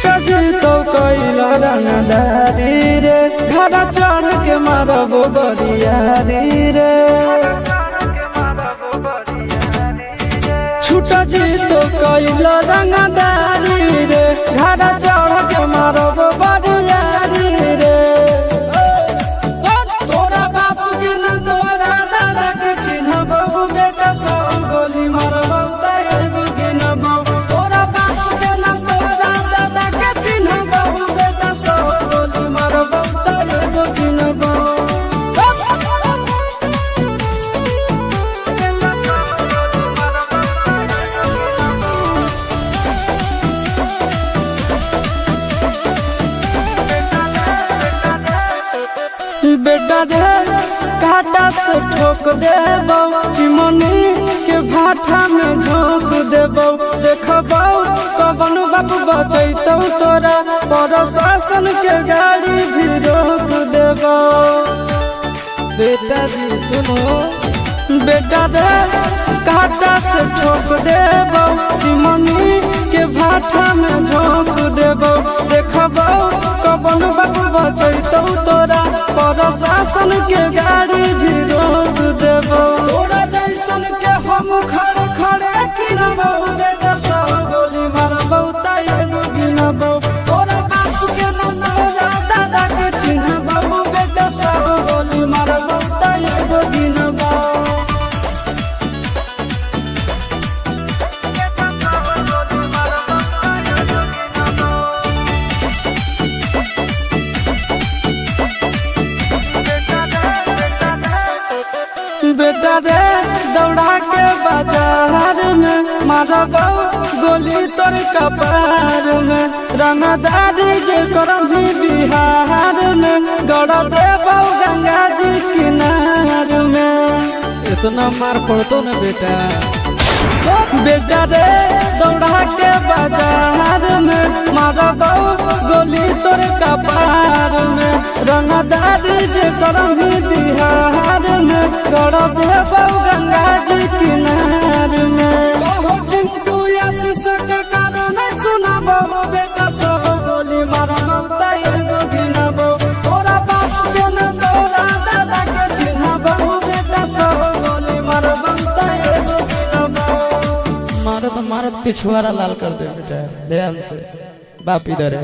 छुटा जी तो कैला रंगदारी रे घर चढ़ के मारबो बरियारी रे छुटा जी तो कैला रंगदारी रे घर चढ़ के मारबो बरियारी रे तोरा बाप के न तोरा दादा के चिन्हबो बेटा सब गोली मारबो तैबो गिनबो तोरा बाप के न तोरा दादा के चिन्हबो बेटा सब गोली मारबो तैबो गिनबो बेटा रे काटा से ठोक देबो चिमनी के भाटा में झोंक देबो देखबो कवन बाप बचैतौ तोरा प्रशासन के गाड़ी भी रोक देबो बेटा जी सुनो बेटा रे काटा से ठोक देबो चिमनी के भाटा में झोंक देबो देखबो कवन बाप बचैतौ तोरा प्रशासन के गाड़ी भी रोक देबो तोरा जैसन के हम खड़े खड़े गिनबो बेटा सब गोली मारबो तैबो गिनबो तोरा बाप के न तोरा दादा के चिन्हबो बेटा सब गोली मारबो तैबो गिनबो बेटा रे दौड़ा के बाजार में मारबो गोली तोर कपार में रंगदारी जे करभी बिहार में गड़ देबो गंगा जी किनार में इतना मार पड़तो न बेटा बेटा रे दौड़ा के बाजार में मारबो गोली तोर कपार में रंगदारी जे करभी बिहार में गड़ देबो गंगा जी किनार में चिंटू आशीष के कारण सुनबो बेटा सब गोली मारबो तैबो गिनबो तोरा बाप के न तोरा दादा के चिन्हबो बेटा सब गोली मारबो तैबो गिनबो मारत मारत पिछुआरा लाल कर दे बेटा ध्यान से बाप इधर है।